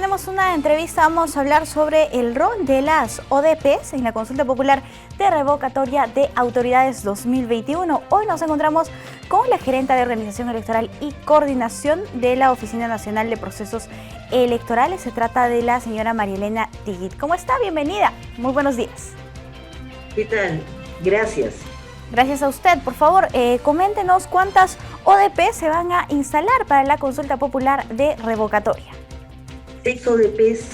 tenemos una entrevista, vamos a hablar sobre el rol de las ODPs en la consulta popular de revocatoria de autoridades 2021. Hoy nos encontramos con la gerenta de Organización Electoral y Coordinación de la Oficina Nacional de Procesos Electorales. Se trata de la señora María Elena Tigit. ¿Cómo está? Bienvenida. Muy buenos días. ¿Qué tal? Gracias. Gracias a usted. Por favor, coméntenos cuántas ODP se van a instalar para la consulta popular de revocatoria. 6 ODPs,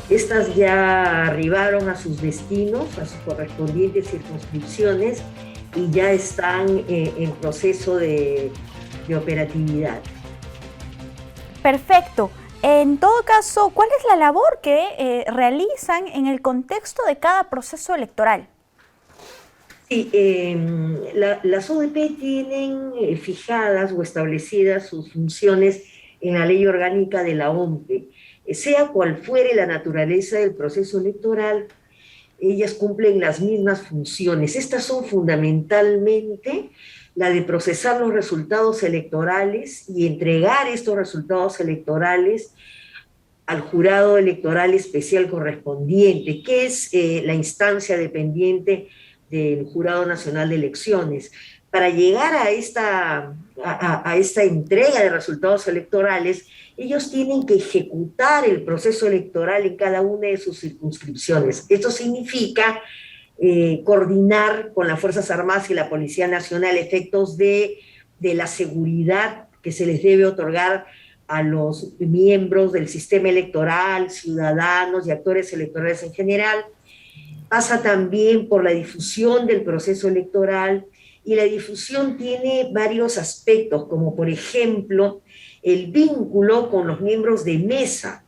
estas ya arribaron a sus destinos, a sus correspondientes circunscripciones y ya están en proceso de operatividad. Perfecto. En todo caso, ¿cuál es la labor que realizan en el contexto de cada proceso electoral? Sí, las ODP tienen fijadas o establecidas sus funciones en la ley orgánica de la OMPE. Sea cual fuere la naturaleza del proceso electoral, ellas cumplen las mismas funciones. Estas son fundamentalmente la de procesar los resultados electorales y entregar estos resultados electorales al jurado electoral especial correspondiente, que es la instancia dependiente del Jurado Nacional de Elecciones. Para llegar a esta entrega de resultados electorales, ellos tienen que ejecutar el proceso electoral en cada una de sus circunscripciones. Esto significa coordinar con las Fuerzas Armadas y la Policía Nacional efectos de la seguridad que se les debe otorgar a los miembros del sistema electoral, ciudadanos y actores electorales en general. Pasa también por la difusión del proceso electoral, y la difusión tiene varios aspectos, como por ejemplo el vínculo con los miembros de mesa,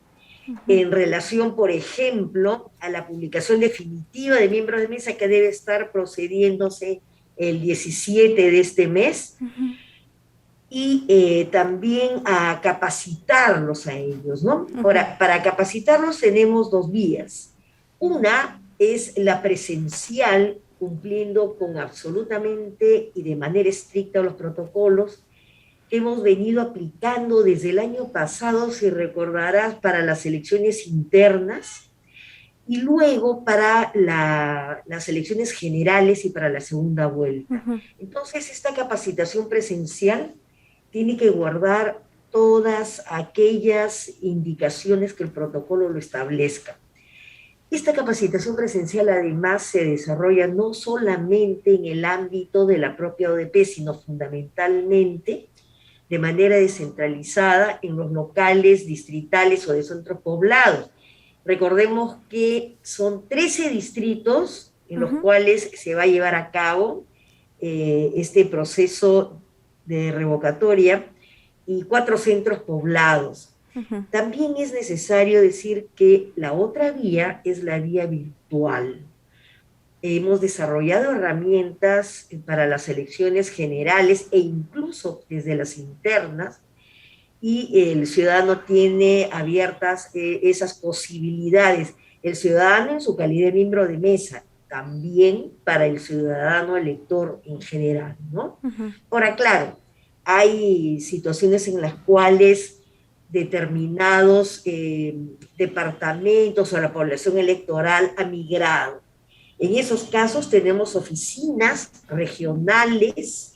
en relación, por ejemplo, a la publicación definitiva de miembros de mesa que debe estar procediéndose el 17 de este mes, y también a capacitarlos a ellos, ¿no? Ahora, para capacitarlos tenemos dos vías. Una es la presencial, cumpliendo con absolutamente y de manera estricta los protocolos que hemos venido aplicando desde el año pasado, si recordarás, para las elecciones internas y luego para las elecciones generales y para la segunda vuelta. Entonces, esta capacitación presencial tiene que guardar todas aquellas indicaciones que el protocolo lo establezca. Esta capacitación presencial además se desarrolla no solamente en el ámbito de la propia ODP, sino fundamentalmente de manera descentralizada en los locales, distritales o de centros poblados. Recordemos que son 13 distritos en los cuales se va a llevar a cabo este proceso de revocatoria y 4 centros poblados. También es necesario decir que la otra vía es la vía virtual. Hemos desarrollado herramientas para las elecciones generales e incluso desde las internas, y el ciudadano tiene abiertas esas posibilidades. El ciudadano en su calidad de miembro de mesa, también para el ciudadano elector en general, ¿no? Ahora, claro, hay situaciones en las cuales determinados departamentos o la población electoral ha migrado. En esos casos tenemos oficinas regionales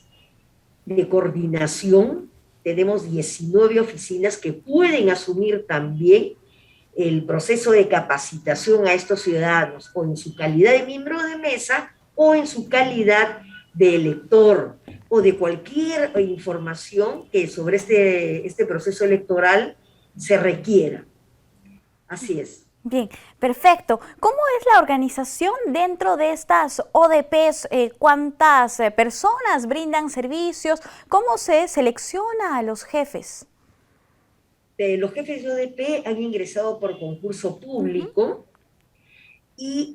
de coordinación, tenemos 19 oficinas que pueden asumir también el proceso de capacitación a estos ciudadanos, o en su calidad de miembro de mesa, o en su calidad de elector, o de cualquier información que sobre este proceso electoral se requiera. Así es. Bien, perfecto. ¿Cómo es la organización dentro de estas ODPs? ¿Cuántas personas brindan servicios? ¿Cómo se selecciona a los jefes? Los jefes de ODP han ingresado por concurso público y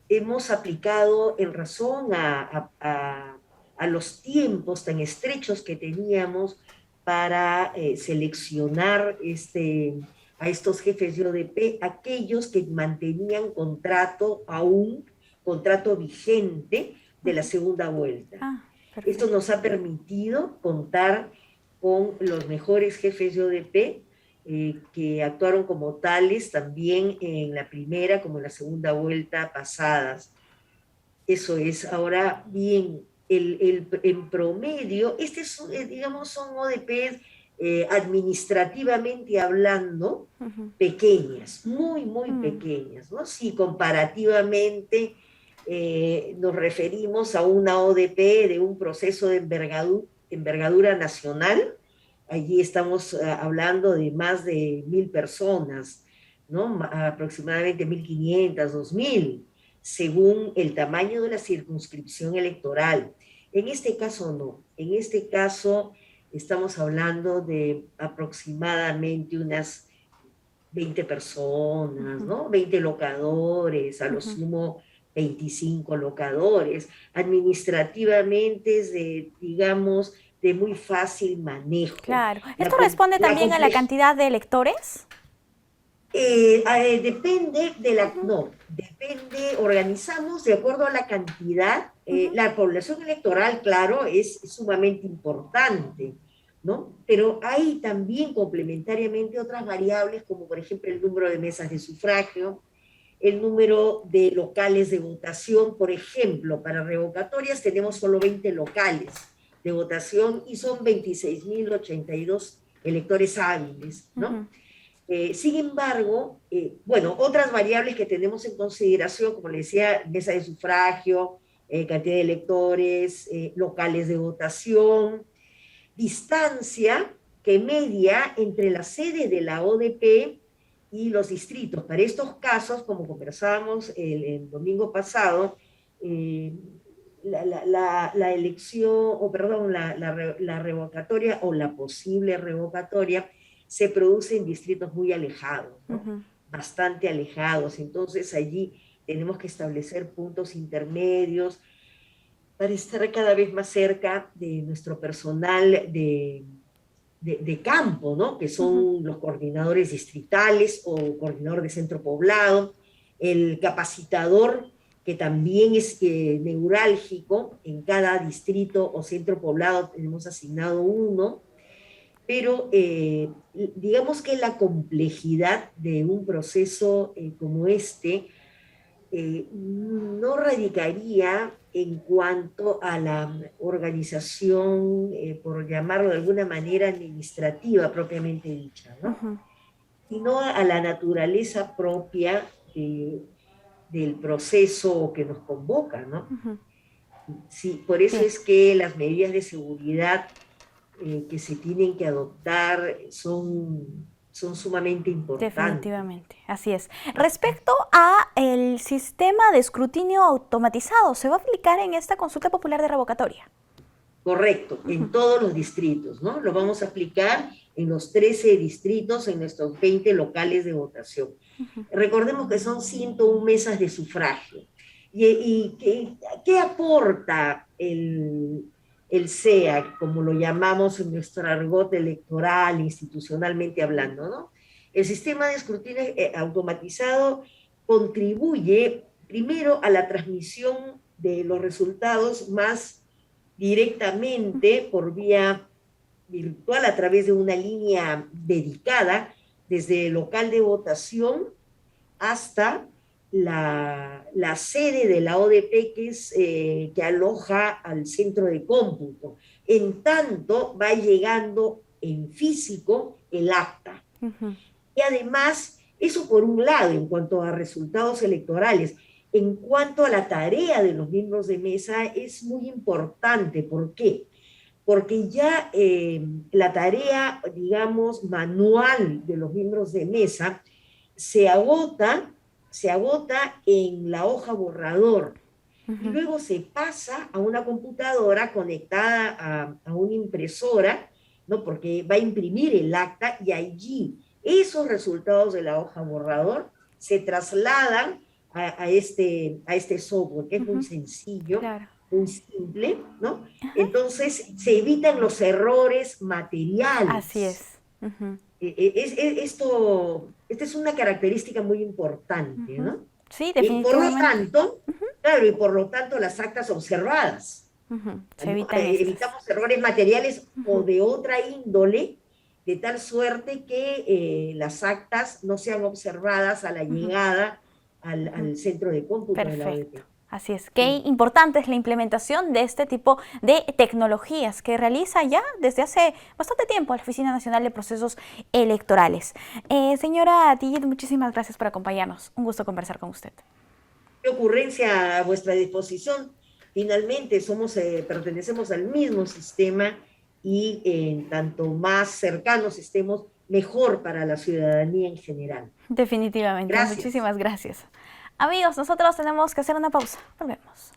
hemos aplicado en razón a los tiempos tan estrechos que teníamos para seleccionar a estos jefes de ODP, aquellos que mantenían contrato vigente de la segunda vuelta. Esto nos ha permitido contar con los mejores jefes de ODP que actuaron como tales también en la primera como en la segunda vuelta pasadas. Eso es. Ahora bien, en promedio, digamos, son ODPs administrativamente hablando, pequeñas, muy pequeñas, ¿no? Si comparativamente nos referimos a una ODP de un proceso de envergadura nacional, allí estamos hablando de más de 1.000 personas, ¿no? Aproximadamente 1.500, 2.000 según el tamaño de la circunscripción electoral. En este caso no, en este caso estamos hablando de aproximadamente unas 20 personas, ¿no? 20 locadores, a lo sumo 25 locadores. Administrativamente es de, digamos, de muy fácil manejo. Claro. ¿Esto responde también a la cantidad de electores? Depende de no, depende, organizamos de acuerdo a la cantidad. La población electoral, claro, es sumamente importante, ¿no? Pero hay también complementariamente otras variables, como por ejemplo el número de mesas de sufragio, el número de locales de votación. Por ejemplo, para revocatorias tenemos solo 20 locales de votación y son 26.082 electores hábiles, ¿no? Sin embargo, bueno, otras variables que tenemos en consideración, como le decía, mesa de sufragio, cantidad de electores, locales de votación, distancia que media entre la sede de la ODP y los distritos. Para estos casos, como conversábamos el domingo pasado, la elección, o perdón, la revocatoria o la posible revocatoria se produce en distritos muy alejados, ¿no? Bastante alejados. Entonces allí tenemos que establecer puntos intermedios para estar cada vez más cerca de nuestro personal de campo, ¿no? Que son los coordinadores distritales o coordinador de centro poblado, el capacitador, que también es neurálgico. En cada distrito o centro poblado tenemos asignado uno, pero digamos que la complejidad de un proceso como este no radicaría en cuanto a la organización, por llamarlo de alguna manera, administrativa propiamente dicha, ¿no? Sino a la naturaleza propia del proceso que nos convoca, ¿no? Sí, por eso es que las medidas de seguridad que se tienen que adoptar son sumamente importantes. Definitivamente, así es. Respecto a el sistema de escrutinio automatizado, ¿se va a aplicar en esta consulta popular de revocatoria? Correcto, en todos los distritos, ¿no? Lo vamos a aplicar en los 13 distritos, en nuestros 20 locales de votación. Recordemos que son 101 mesas de sufragio. ¿Y qué aporta el SEA, como lo llamamos en nuestro argot electoral, institucionalmente hablando, ¿no? El sistema de escrutinio automatizado contribuye primero a la transmisión de los resultados más directamente por vía virtual a través de una línea dedicada desde el local de votación hasta la sede de la ODP, que aloja al centro de cómputo. En tanto va llegando en físico el acta. Y además, eso por un lado, en cuanto a resultados electorales. En cuanto a la tarea de los miembros de mesa, es muy importante. ¿Por qué? Porque ya la tarea, digamos, manual de los miembros de mesa se agota en la hoja borrador y luego se pasa a una computadora conectada a una impresora, ¿no? Porque va a imprimir el acta y allí esos resultados de la hoja borrador se trasladan a este software, que es muy sencillo, claro, muy simple, ¿no? Entonces se evitan los errores materiales. Así es. Esta es una característica muy importante, ¿no? Sí, definitivamente. Y por lo tanto, las actas observadas. Se evitan evitamos errores materiales o de otra índole de tal suerte que las actas no sean observadas a la llegada al centro de cómputo de la Perfecto. ODP. Así es. Qué importante es la implementación de este tipo de tecnologías que realiza ya desde hace bastante tiempo la Oficina Nacional de Procesos Electorales. Señora Tillet, muchísimas gracias por acompañarnos. Un gusto conversar con usted. ¿Qué ocurrencia a vuestra disposición? Finalmente pertenecemos al mismo sistema y en tanto más cercanos estemos, mejor para la ciudadanía en general. Definitivamente. Gracias. Muchísimas gracias. Amigos, nosotros tenemos que hacer una pausa. Volvemos.